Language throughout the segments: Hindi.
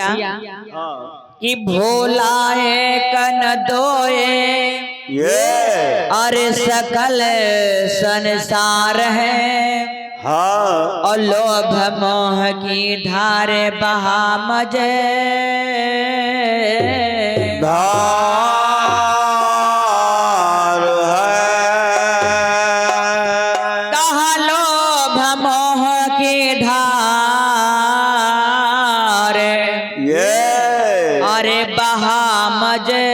कि भोला है कन दोए अरे सकल संसार है। हाँ और लोभ मोह की धारे बहा मजे धार है। कहा लोभ मोह की धार अरे बहा मजे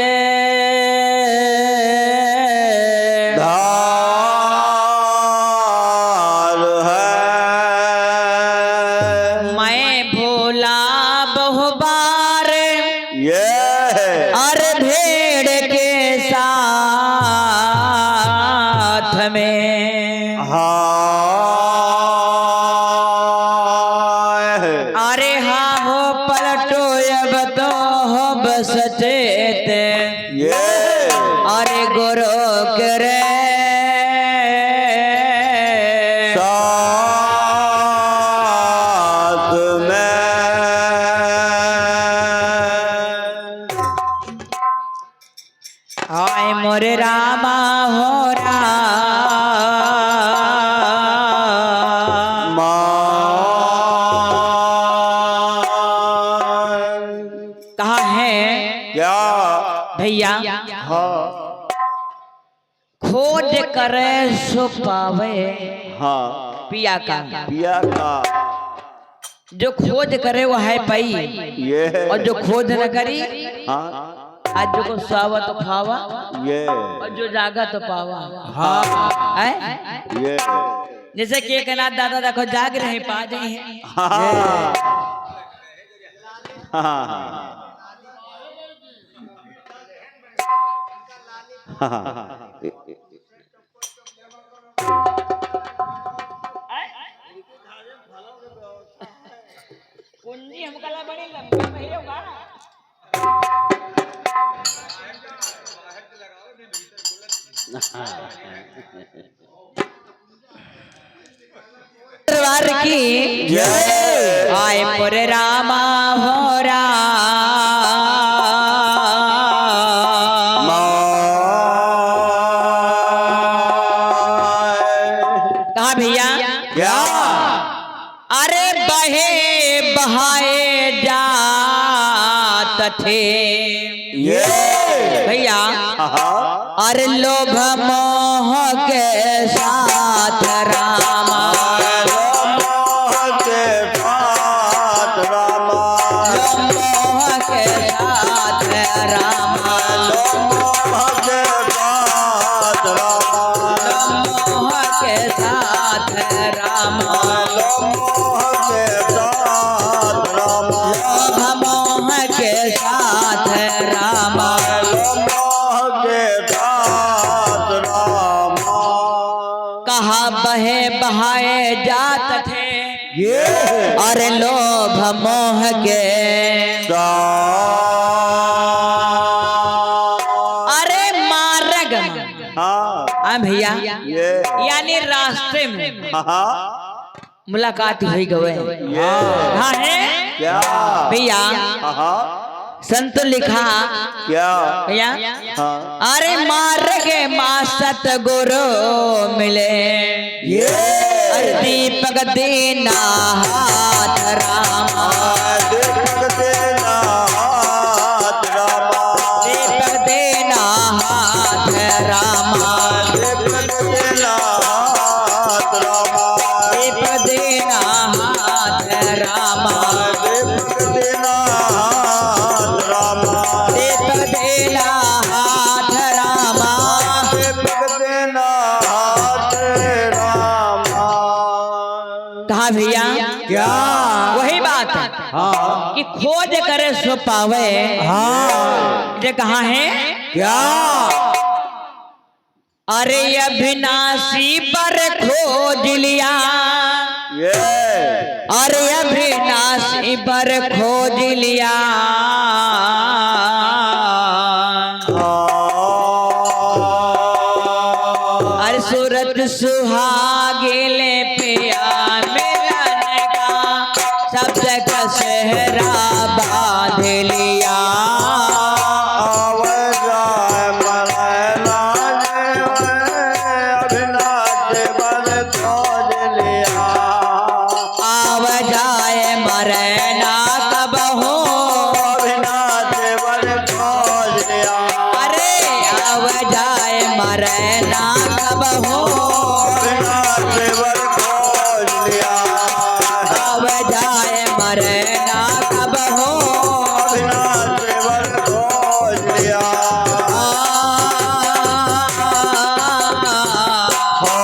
धार है। मैं भोला बहुबार अरे भेड़ के साथ में अरे हाँ हो पलटो अब तो हो बस चेते अरे गुरु करे साथ में आए मोरे रामा हो कहा है क्या भैया हाँ खोज करे सो पावे हाँ पिया का पिया का जो खोज करे वो है पाई ये और जो खोज न करी हाँ आज जो को सुहावा तो खावा ये और जो जागा तो पावा। हाँ है ये जैसे कि एक नाथ दादा देखो जाग रहे पा जाए हैं कुंजी हमका ला बड़ी लंबी नहीं होगा दरबार की आए मोरे रामा हो कहा भैया क्या अरे बहे बहाए जात थे ये भैया अरे लोभ मोह के साथ रामा मोह के साथ रामा मोह के साथ रामा मोह के साथ रामा मोह के साथ रामा मोह के साथ रामा मोह के साथ रामा मोह के साथ रामा कहा बहे बहाए जात थे ये अरे लोभ मोह के अरे मार्ग हाँ भैया ये यानी रास्ते में हाँ मुलाकात हुई गए हाँ है क्या भैया हाँ संत लिखा क्या भैया हाँ अरे मार्ग माँ सतगुरु मिले ये अरे दीपक दीना हाथ रामा दीपक देना हाथ रामा दीपक देना हाथ रामा दीपक देना हाथ रामा दीपक देना हाथ रामा दीपक देना हाथ रामा दीपक देना हाथ रामा दीपक देना हाथ रामा कहा भैया क्या वही बात है हाँ कि खोज करे सो पावे हाँ ये कहाँ है क्या अरे अविनाशी पर खोज लिया ये अरे अविनाशी पर खोज लिया अरे सूरत सुहागिले पिया मिलन का सब जगह सहरा बा बांध लिया। आव जाए मरैना अविनाश वर खोज लिया। आव जाए मरना कब हो, अविनाश वर खोज लिया। अरे आव जाए मरना कब हो, अविनाश वर खोज लिया। आव जाए मरना कब हो। अविनाश वर खोज लिया। हो,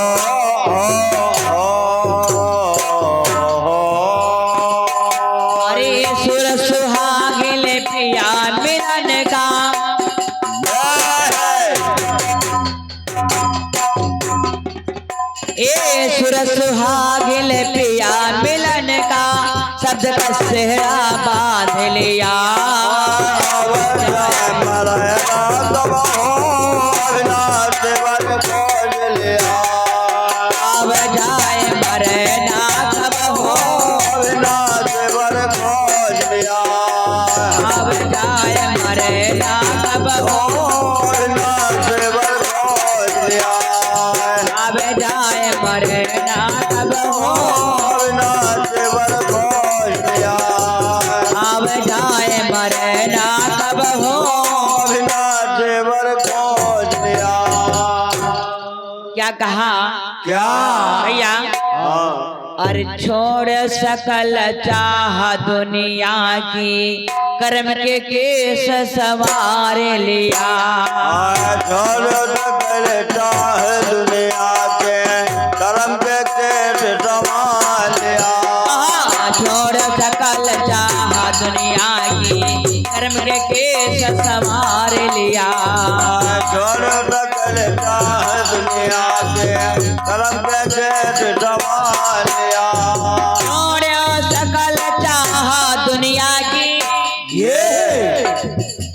अरे सुर सुहागिल पिया मिलन का, ए सुर सुहागिल पिया मिलन का, शब्द का सेहरा बांध लिया। आव जाए मरैना कब हो, अविनाश वर खोज लिया। आव जाए मरना कब हो, अविनाश वर खोज लिया। आव जाए मरना कब हो, अविनाश वर खोज लिया। आव जाए मरना कब हो, अविनाश वर खोज लिया। आव जाए मरना कब हो। अविनाश वर खोज लिया। क्या कहा क्या भैया? हाँ अरे छोड़ सकल चाह दुनिया की, कर्म के केस सवार लिया। छोड़ सकल चाह दुनिया के, कर्म के केस संभाल लिया। छोड़ सकल चाह दुनिया की, कर्म के केस सवार लिया। छोड़ सकल चाह दुनिया के, कर्म के केस संभाल लिया। छोड़ सकल चाह दुनिया की, ये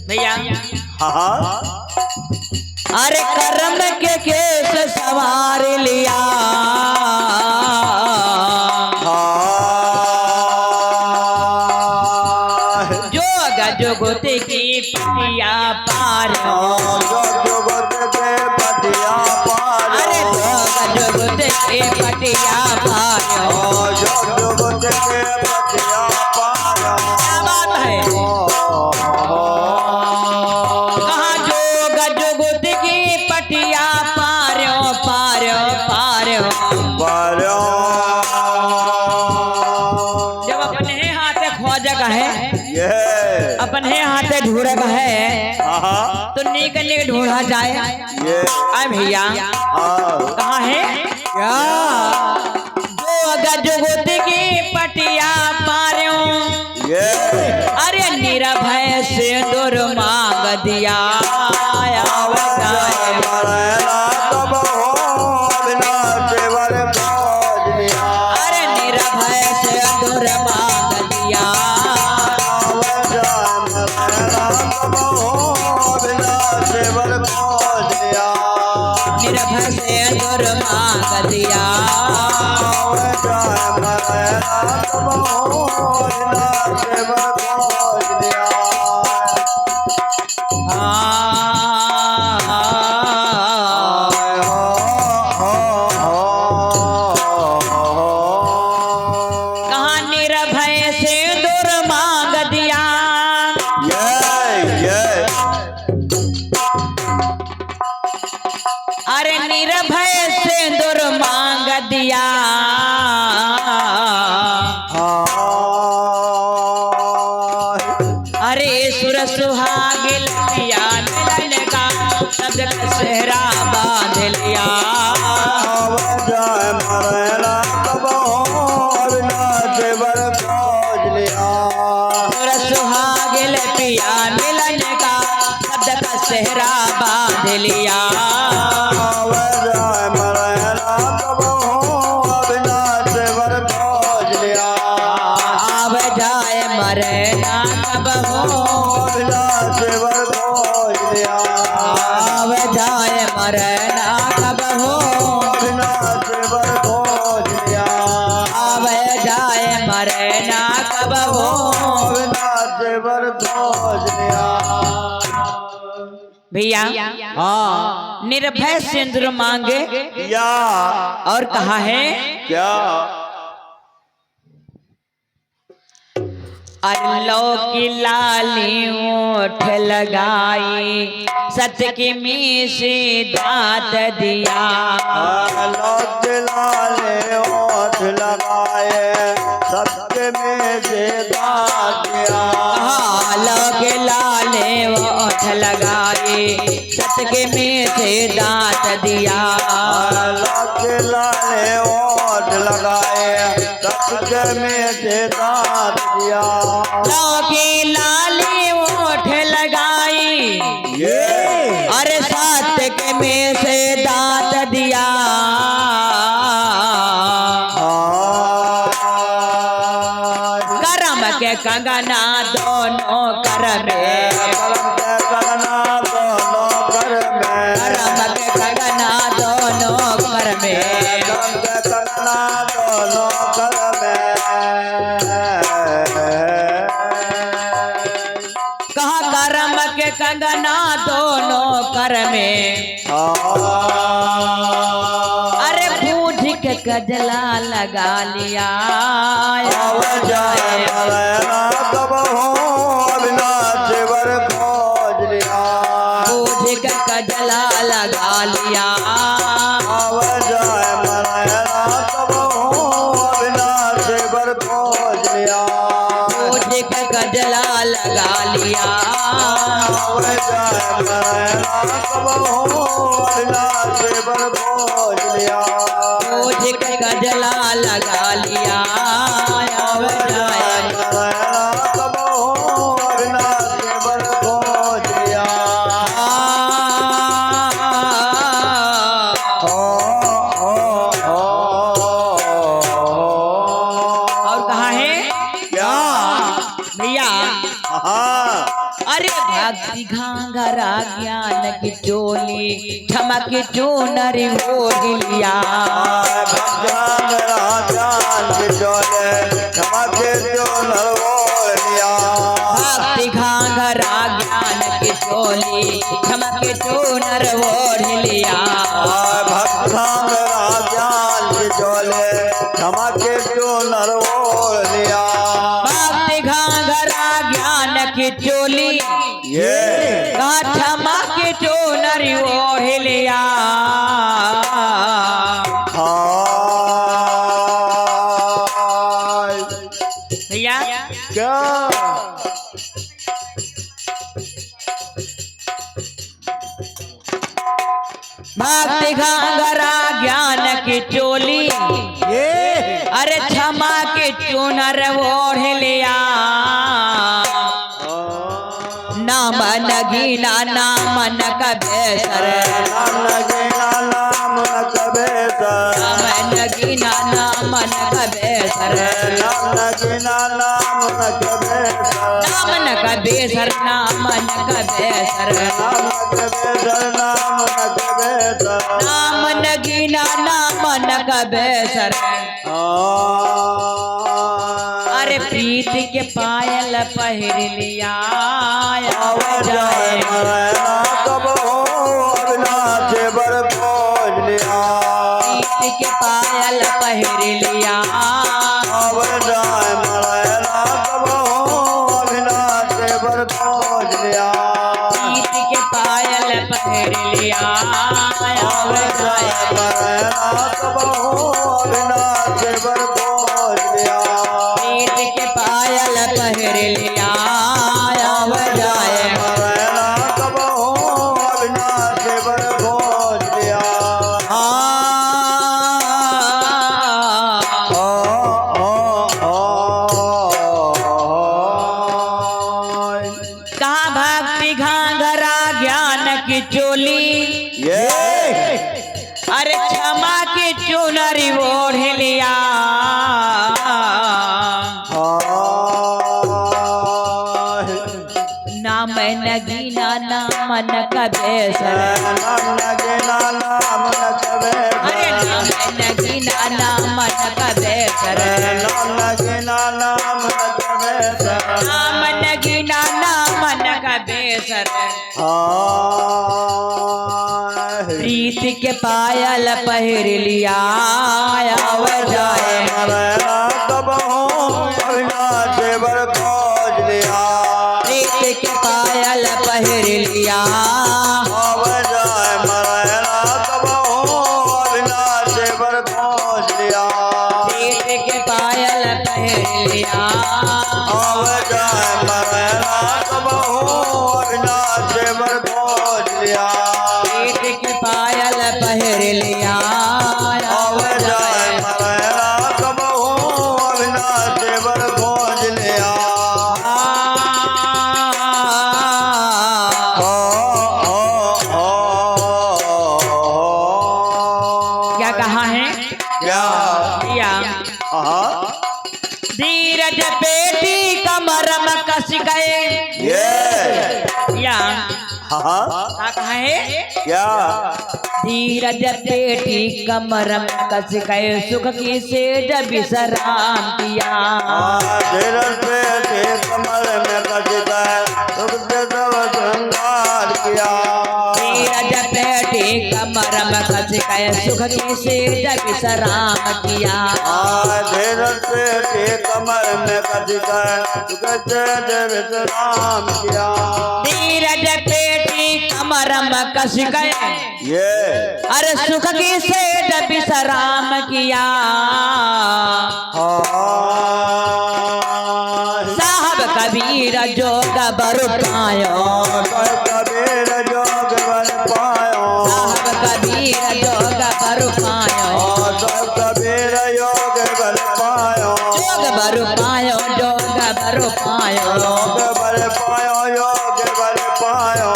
भैया हाँ अरे कर्म के केस सवार लिया। हाँ जोग जुगत की पटिया पार, जुगत के पटिया पार। अरे जोग जुगत की पटिया पार। जुगत के पटिया पार। क्या बात है? कहाँ जोग जुगत की पटिया पारो पारो पारो। जब अपने हाथे खोजक है, ये अपने हाथे ढूंढक है, हाँ तो नीक नीक ढूंढा जाए। ये आए भैया हाँ कहाँ है? क्या जोग जुगत की पटिया पारो, ये अरे निर्भय से दूर मांग दिया। आव जाए मरैना कब हो, अविनाश वर खोज लिया। अरे निर्भय से दूर मांग दिया। आव जाए मरैना कब हो, अविनाश वर खोज लिया। निर्भय से दूर मांग दिया। आव जाए मरैना कब हो, अविनाश वर खोज लिया। कहाँ निर्भय से दूर मांग दिया। अरे निर्भय से दूर मांग दिया। अरे सुर सुहागिल पिया मिलन का, शब्द का सेहरा बांध लिया। सुर सुहागिल पिया मिलन का, शब्द का सेहरा बांध लिया। आव जाए मरना कब हो, आव जाए मरना कब हो, आव जाए मरना कब हो। बर खोज लिया। भैया हाँ निर्भय सिंदूर मांगे या और कहा है क्या अल्लाह की लाली ओठ लगाई सत्य की मीसे दात दिया। लोक लाले ओठ लगाए सबके में से दात दिया। अल्लाह के लाले ओठ लगाए सत्य के में से दात दिया। लोक लाले ओठ लगाए सबके में से दात दिया। के लाली ओठ लगाई ये अरे सत्य के में से दात दिया। करम के कंगना दोनों कर में करम के कंगना दोनों कर में करम के कंगना दोनों कर में करम के कंगना दोनों कर में कहा करम के कंगना दोनों कर में अरे बूढ़ के गजला लगा लिया। जाए मरना कब हो अविनाश बर खोज लिया। बूढ़ के गजला लगा लिया। जाए मरना कब हो अविनाश बर खोज लिया। बूढ़ के गजला लगा लिया। जाए मरना कब हो अविनाश बर खोज लिया। बूढ़ के गजला लगा लिया। कब हो अविनाश बर खोज लिया। और कहा है क्या भैया अरे भक्ति घाघरा ज्ञान की चोली क्षमा की चूनरी हो लिया। भक्ति घाघरा ज्ञान की चोली क्षमा की चूनर ओढ़ लिया। भक्ति घाघरा ज्ञान की चोली क्षमा की चूनर ओढ़ लिया। भैया क्या भक्ति घाघरा ज्ञान की चोली अरे क्षमा के चूनर ओढ़ लिया। नाम नगीना नाम न कबेसर नाम नगीना नाम न कबेसर नाम न कबेसर नाम न कबेसर नाम नगीना नाम न कबेसर। अरे प्रीत के पायल पहिर लिया। कब हो अविनाश बर खोज लिया। प्रीत के पायल पहिर लिया। जाए मरना कब हो अविनाश बर खोज लिया। प्रीत के पायल पहिर लिया। जाए मरना कब हो अविनाश बर खोज लिया। प्रीत के पायल पहिर लिया। जाए मरना कब हो अविनाश बर खोज लिया। कहा भक्ति घाघरा ज्ञान की चोली अरे क्षमा की चुनरी ओढ़ लिया। नाम नगीना नाम न कबेसर अरे नाम नगीना नाम न कबेसर नाम नगीना राकेश्वर हाँ प्रीत के पायल पहिर लिया आव जाए मरना कब हो अविनाश वर खोज लिया प्रीत के पायल पहिर लिया आव जाए मरना कब हो अविनाश वर खोज लिया प्रीत के पायल पहिर लिया आव जाए मरना कब हो अविनाश वर खोज लिया प्रीत के पायल पहिर लिया आव जाए मरना कब हो अविनाश वर खोज लिया क्या कहा है क्या या धीरज पेटी कमर में कस गए ये या हाँ क्या कहा है क्या धीरज पेटी कमर में कस गए सुख की सेज विश्राम किया धीरज पे थे कमर में कसिता है सुख से सब श्रृंगार किया धीरज पेटी कमर में कस गए सुख की सेज विश्राम किया धीरज पे थे कमर में कसिता है सुख से विश्राम किया धीरज पेटी कमर में कस गए ये अरे सुख की सेज विश्राम किया साहब कबीर जोग बर पायो कबीर जोग बन पायो साहब कबीर जोग बर पायो कबीर योग बन पायो जोग बर पायो जोग बर पायो योग बल पायो योग बल पायो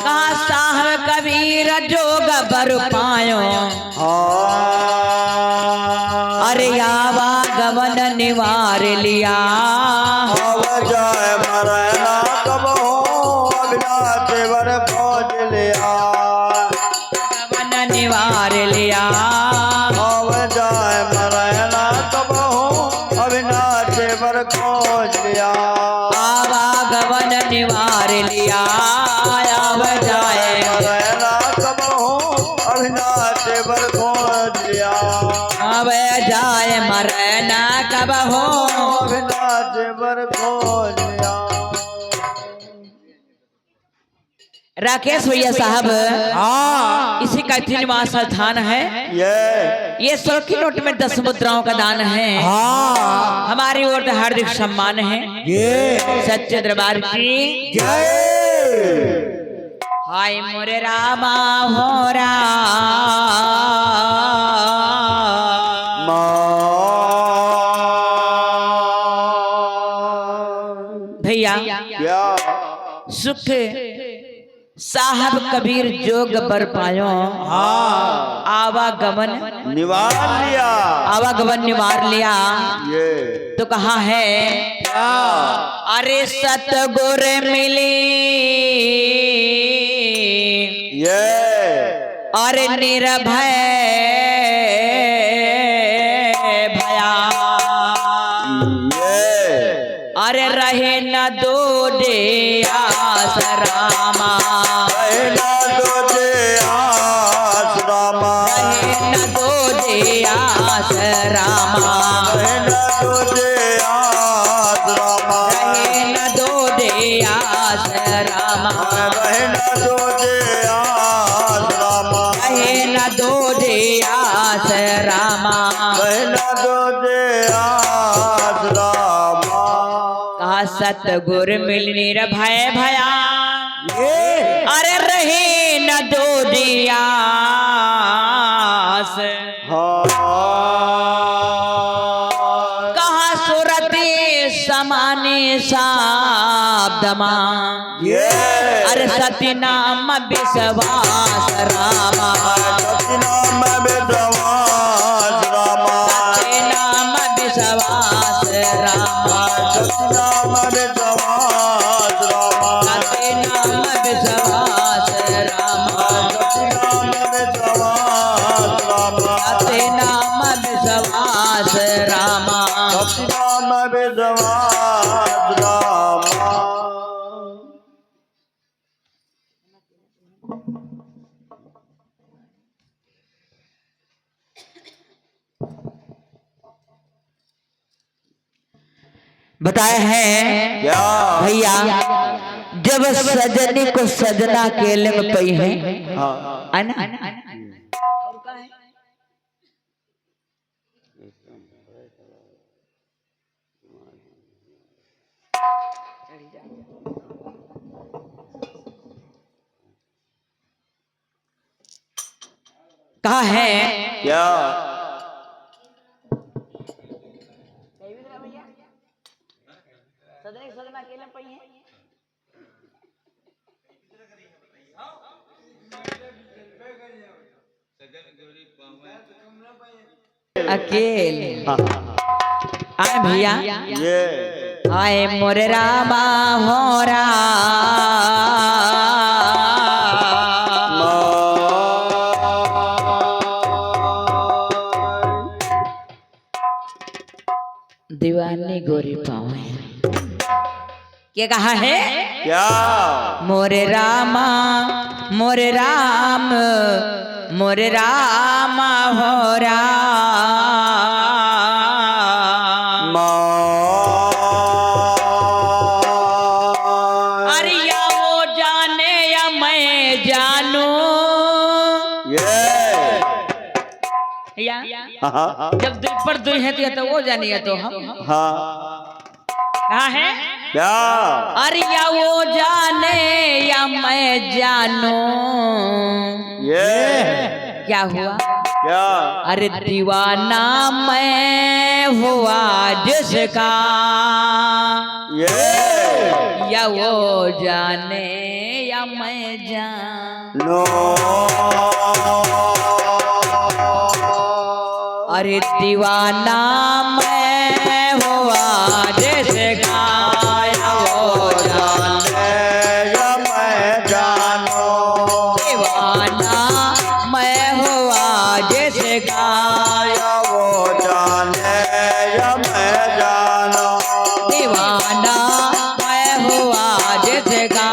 कहा साहब कबीर जोग बर पायो अरे आवा गवन निवार लिया अब जाए मरना कब हो अविनाश वर खोज लिया गवन निवार लिया अब जाए मरना कब हो अविनाश वर खोज लिया आवा गवन निवार लिया आव जाए मरना कब हो अविनाश वर खोज लिया अब जाए मरना कब हो अविनाश वर खोज लिया राकेश भैया साहब इसी का निवास स्थान है ये 100 की नोट में 10 मुद्राओं का दान है हमारी ओर से हार्दिक सम्मान है सच्चे दरबार की जय हाय मोरे रामा हो भैया क्या सुख साहब कबीर जोग बर पायो आवागमन निवार लिया आवागमन निवार लिया ये तो कहा है अरे सतगुर मिली ये अरे निर्भय भया ये अरे रहे न दो दे आसरामा रहना तुझे आसरामा रहे न दो दे आसरामा रहना तुझे आसरामा रहे न दो दे आसरामा रहना तुझे आसरामा रहे न दो दे आसरामा रहना तुझे आसरामा कहा सतगुर मिल निर्भय भया ये अरे रहे न दो दियास कहा सुरते समाने शाब्दमा ये अरे सती नाम विश्वास रामा सतनाम विश्वास रामा सती नाम विश्वास रामा सतनाम विश्वास रामा सती नाम विश्वास रामा सतनाम विश्वास रामा सती नाम विश्वास रामा सतनाम विश्वास बताए हैं क्या भैया, जब सजनी को सजना केले में पई है हाँ कहा है क्या अकेले आए भैया, ये आए मोरे रामा हो दीवानी गोरी पावे क्या कहा है क्या मोरे रामा मोरे राम मोरे रामा हो अरे या वो जाने या मैं जानू या जब दुई पर दुई है तो या तो वो जानी है तो हम कहा है क्या अरे या वो जाने या मैं जानू ये क्या हुआ क्या अरे दीवाना मैं हुआ जिसका ये या वो जाने या मैं जानू अरे दीवाना मैं हुआ जिसका या वो जाने या मैं जानो दीवाना मैं हुआ जिसका या वो जाने या मैं जानो दीवाना मैं हुआ जिसका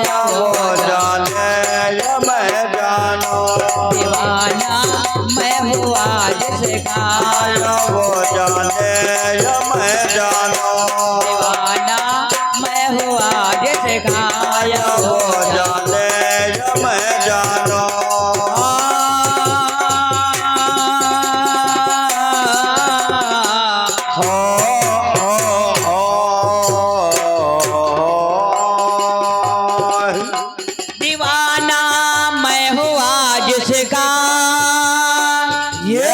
या वो जाने या मैं जानो दीवाना मैं हुआ जिसका या वो जाने या मैं जानो दीवाना मैं हुआ जिसका या वो जाने या मैं जानो हो दीवाना मैं हुआ जिसका ये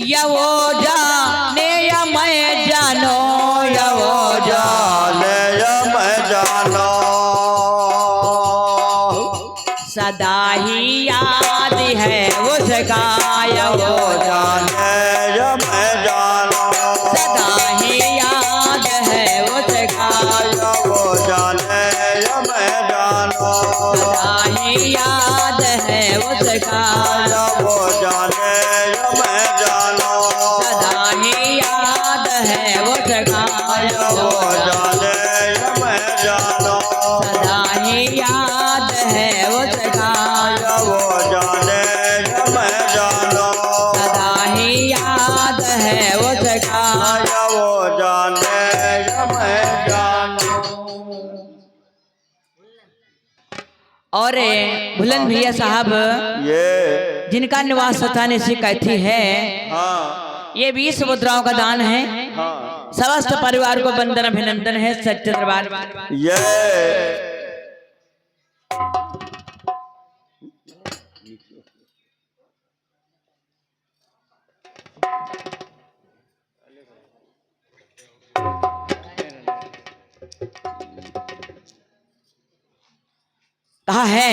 या वो जाने या मैं जानो या वो जाने या मैं जानो सदा ही याद है उसका या वो जाने या मैं जानो सदा ही याद है उसका या वो जाने या मैं जानो सदा ही याद है उसका या वो जाने या मैं जानो सदा ही याद है उसका या वो जाने या मैं जानो सदा ही याद है उसका या वो जाने या मैं जानो सदा ही याद है उसका या वो जाने या मैं जानो और भुलन भैया साहब ये जिनका निवास स्थान इसी कैथी है हाँ ये 20 मुद्राओं का दान है हाँ समस्त परिवार को वंदन अभिनंदन है सच्चे दरबार ये कहा है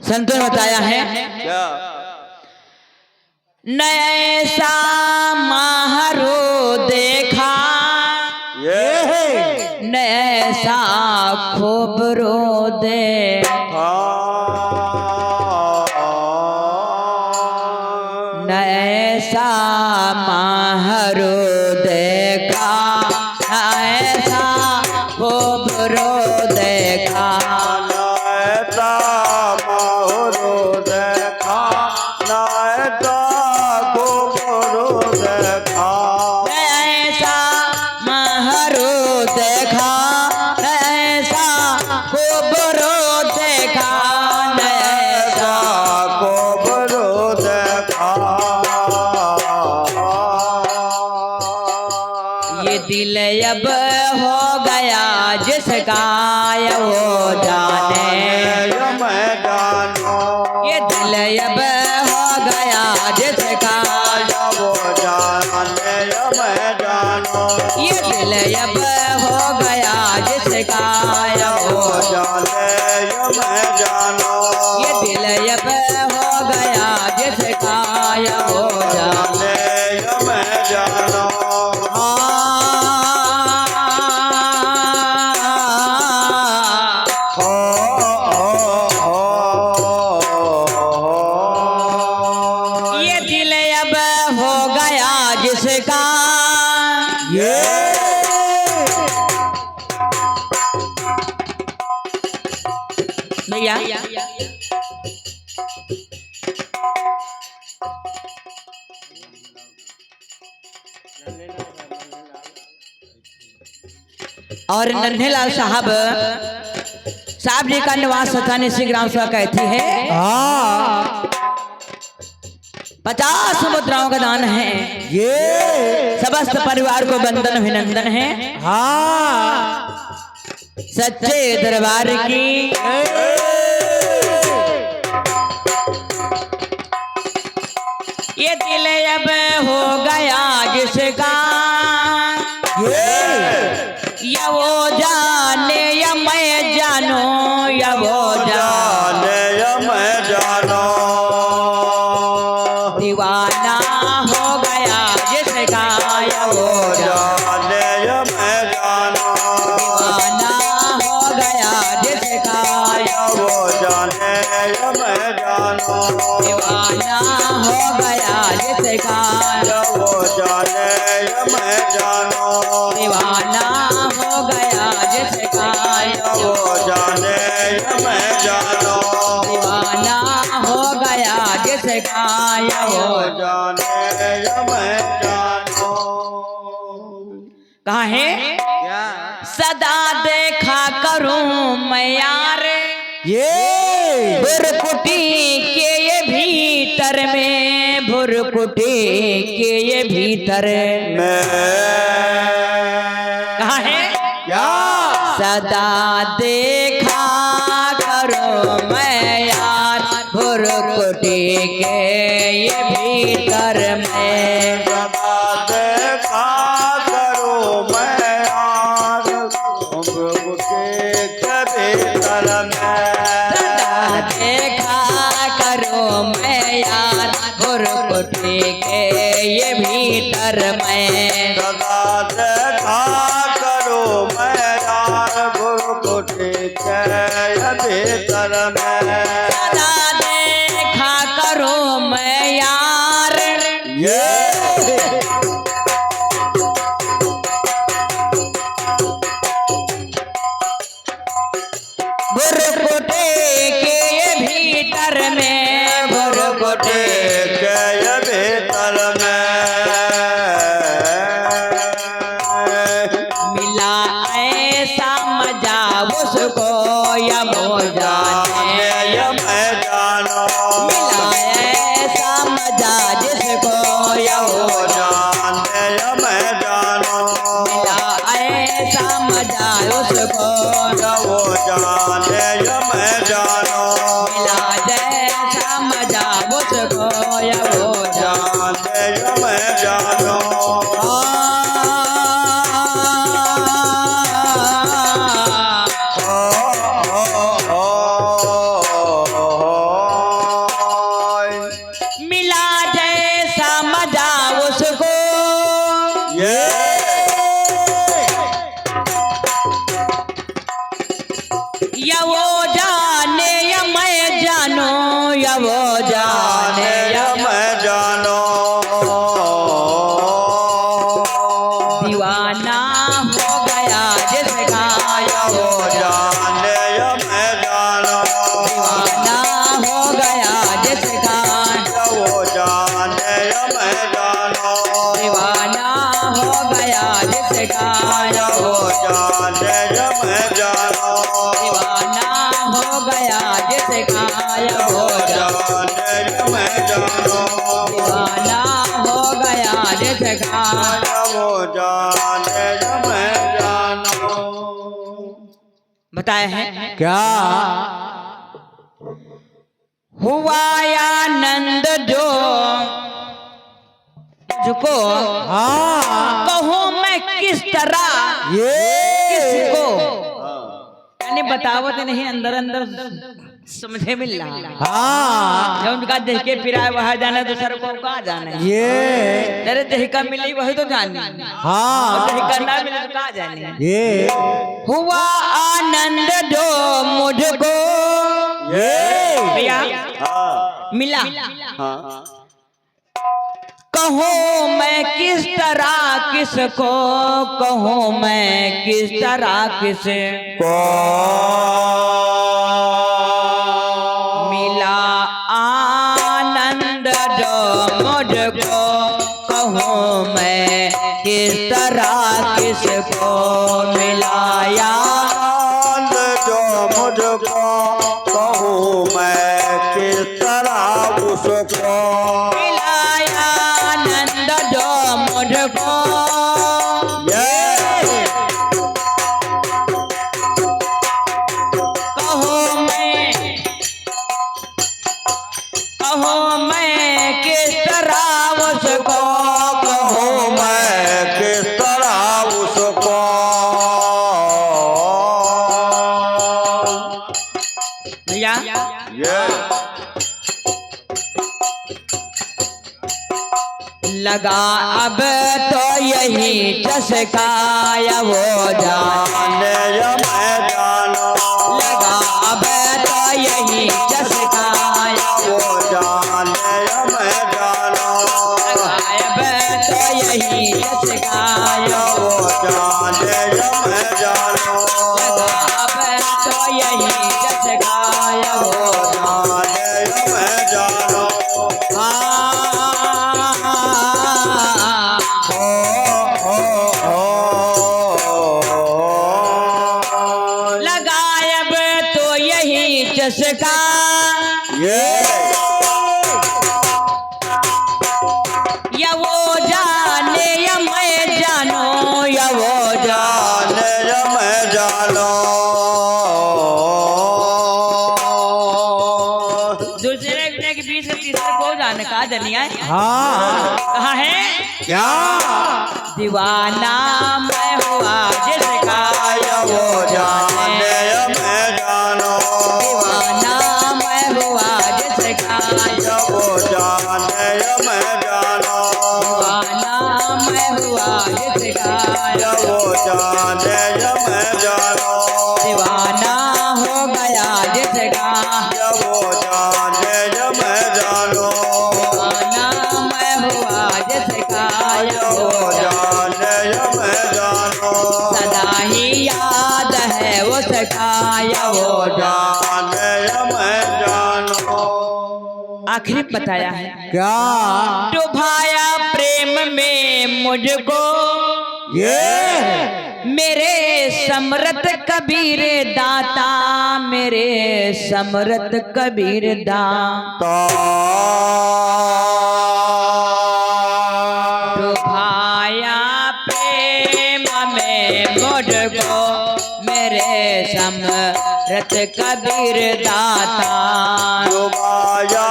संतों ने बताया है क्या न ऐसा महारो देखा ये न ऐसा खूबरो देखा न ऐसा महारो देखा न ऐसा खूबरो देखा ऐसा माहौल अब हो गया जिसका वो जाने मैं जानो ये दिल अब हो गया जिसका वो जाने मैं जानो ये दिल अब हो गया जिसका वो जाने मैं जानो ये दिल अब हो गया जिसका वो जाने मैं जानो ये दिल अब हो गया जिसका भैया और नन्हेलाल साहब जी का निवास स्थान इसी ग्राम सभा कहती है 50 मुद्राओं का दान है समस्त परिवार को बंदन अभिनंदन है सच्चे दरबार की ये दिल अब हो गया जिसका या वो जाने या मैं जानो या वो जाने या मैं जानो दीवाना हो गया जिसका या वो जाने या मैं जानो दीवाना हो गया जिसका या वो जाने या मैं जानो दीवाना हो गया जिसका वो जाने या मैं जानो दीवाना हो गया जिसका वो जाने या मैं जानो दीवाना हो गया जिसका वो जाने या मैं जानो कहाँ है सदा देखा करूं मैं यार भुरकुटी के ये भीतर में भुरकुटी के ये भीतर कहाँ है सदा देखा करो मैं यार भुरकुटी के ये भीतर में सदा देखा करो मैं यार भुरकुटी के भीतर में देखा करो मैं यार भुरकुटी के ये भीतर में सदा देखा करो मैं यार भुरकुटी के भीतर में सदा देखा करो मैं यार भुरकुटी के ये भीतर में भुरकुटी के भीतर में मिला ऐसा मजा उसको या मो जाने या मैं जानो मिला ऐसा मजा जिसको या वो जाने या मैं जानो मिला ऐसा मजा उसको वो जाने या मैं जानो मिला जैसा मजा उसको या वो जाने या मैं जानो मिला जैसा मजा उसको या वो जाने या मैं जानो या वो जाने या मैं जानो दीवाना हो गया जिसका या वो जाने या मैं जानो दीवाना हो गया जिसका वो जाने या मैं जानो दीवाना हो गया जिसका वो जाने या मैं जानो दीवाना हो गया जिसका वो जाने या मैं जानो दीवाना हो गया जिसका वो जाने मैं जानो। बताए हैं क्या हुआ आनंद जो मुझको हाँ कहूँ मैं किस तरह ये किसको यानी बतावत नहीं अंदर अंदर समझे मिल रहा हाँ जब उनका देख के फिर वह जाने दूसरे को कहा जाने ये तेरे देह का मिली वही तो जानी और हाँ देह का ना मिले तो कहा जाने ये हुआ आनंद जो मुझको भैया हाँ मिला हाँ कहूँ मैं किस तरह किसको कहूँ मैं किस तरह किसे मिला आनंद जो मुझको कहूँ मैं किस तरह किसको मिलाया आनंद जो मुझको कहूँ मैं किस तरह उसको मिलाया आनंद जो मुझको कहो मैं किस तरह उसको कहूँ मैं किस तरह उसको भैया ये लगा अब तो यही चसकाया वो जाने मैं जानो लगा अब तो यही चसकाया वो जाने मैं जानो अब तो यही चसकाया वो जाने मैं जानो अब तो यही चसकाया वो जाने मैं जानो लगायब तो यही चसका ये या वो जाने या मैं जानो या वो जाने जाने मैं जानो दूसरे के बीच में तीसरे को जाने का जनिया हाँ कहाँ है क्या दीवाना मैं हुआ जिसका वो जाने मैं जानो दीवाना मैं हुआ जिसका वो जाने मैं जानो दीवाना मैं हुआ जिसका वो जाने मैं जानो दीवाना हो गया जिसका वो जाने मैं जानो दीवाना मैं हुआ जिसका वो जाने मैं जानो सदा ही याद है उसका वो जाने मैं जानो आखिरी बताया है क्या डुबाया प्रेम में मुझको ये मेरे समरत कबीर दाता मेरे समरत कबीर दाता डुबाया प्रेम में मुझको मेरे समरत कबीर दाता डुबाया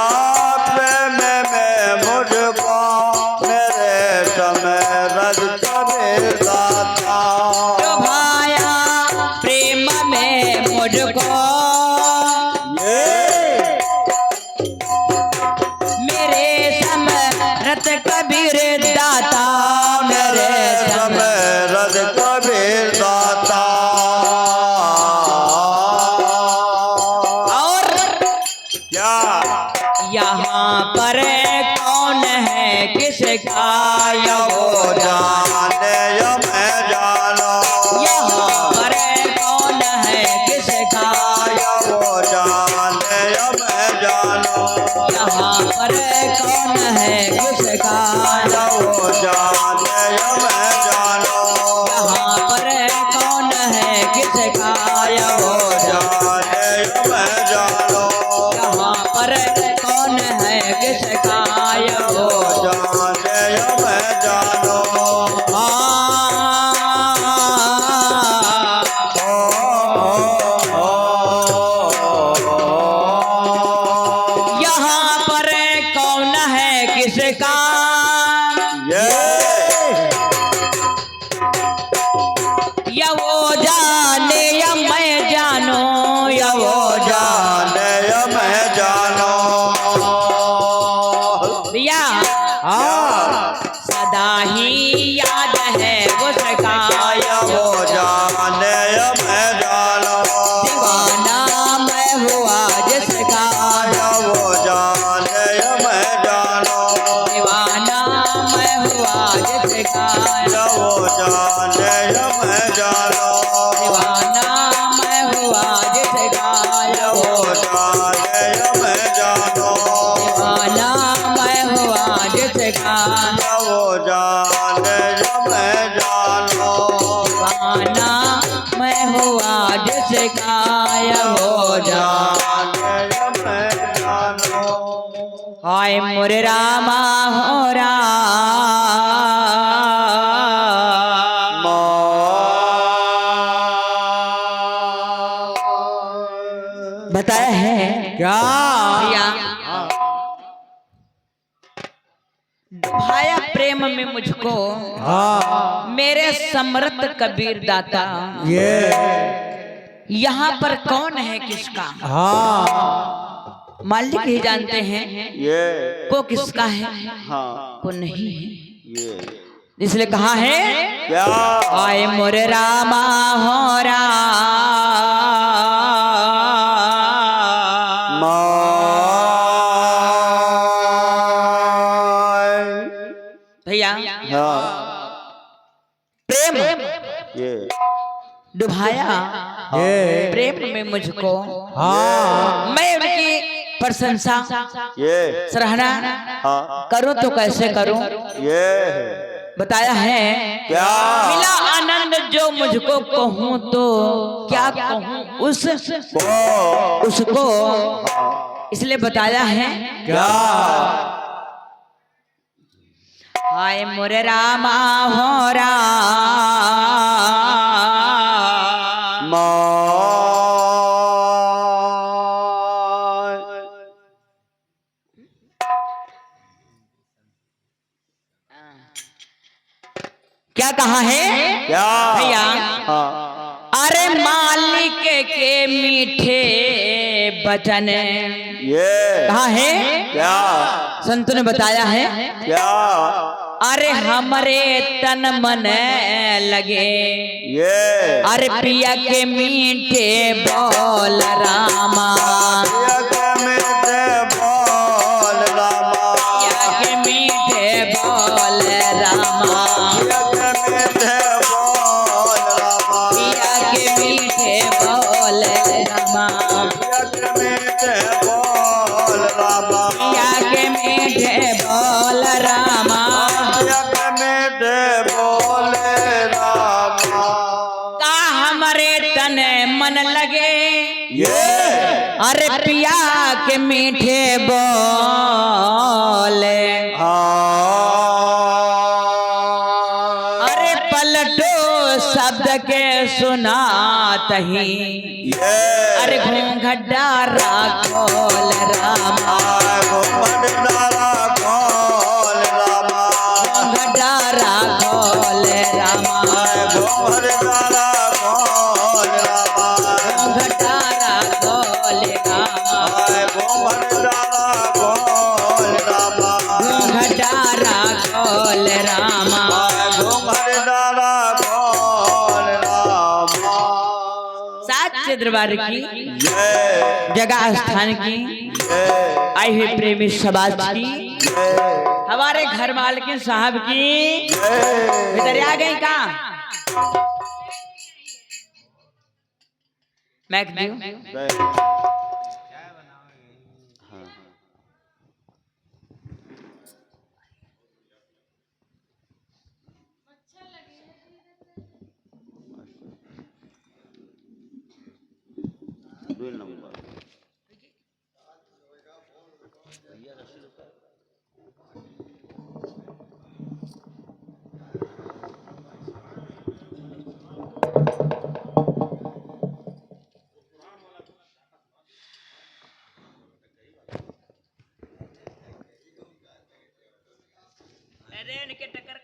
प्रेम में मुझको मेरे समय रज कबीर दाता डुबाया प्रेम में मुझको मेरे समरत कबीर दाता मेरे समय रज कबीर दाता और क्या यहाँ पर कौन है किसका या वो जाने मैं जानो यहाँ पर कौन है किसका वो जाने मैं जानो यहाँ पर कौन है किसका वो जाने मैं जानो यहाँ पर कौन है किसका वो जाने मैं जानो यहाँ पर कौन है किसका वो जाने मैं जानो यहाँ पर कौन है किसका या वो जाने या मैं जानो या वो जाने या मैं जानो भैया सदा ही याद है उसका या वो जाने या मैं जानो दीवाना मैं हुआ जिसका या वो जाने या मैं जानो दीवाना मैं हुआ जिसका या वो जाने या मैं जानो दीवाना मैं हुआ जिसका या वो जाने या मैं जानो दीवाना मैं हुआ जिसका या वो जाने या मैं जानो दीवाना मैं हुआ जिसका या वो जाने या मैं जानो हाय मोरे रामा हो बताया है क्या भैया भाया प्रेम में मुझको हाँ मेरे समर्थ कबीर दाता ये यहाँ पर कौन है किसका हाँ मालिक ही जानते हैं ये को किसका है हाँ को नहीं है ये इसलिए कहा है क्या आए मोरे रामा हो भैया हाँ प्रेम ये डुभाया ये प्रेम में मुझको हाँ मैं उनकी प्रशंसा ये सराहना हाँ करूं तो कैसे करूं ये बताया है क्या मिला आनंद जो मुझको कहूं तो क्या कहूं उसको इसलिए बताया है क्या हाय मोरे रामा हो क्या कहा है क्या भैया हाँ अरे मालिक के मीठे बचन ये कहा है क्या संतों ने बताया है क्या अरे हमारे तन मन लगे ये अरे पिया के मीठे बोल रामा पिया के मीठे बोल रामा पिया के मीठे बोल रामा पिया के मीठे बोल रामा पिया के मीठे बोल रामा पिया के मीठे बोल रामा का हमारे तन मन लगे ये अरे पिया के मीठे बोल अरे पलटो शब्द के सुनात ही अरे घूंघटा खोल रामा घूंघटा खोल रामा घूंघटा खोल रामा घूंघटा खोल रामा साच्य दरबार की जगह स्थान की आई हुई प्रेमी समाज की हमारे घर मालकिन साहब की इधर आ गई का मैं ट्रेन के टक्कर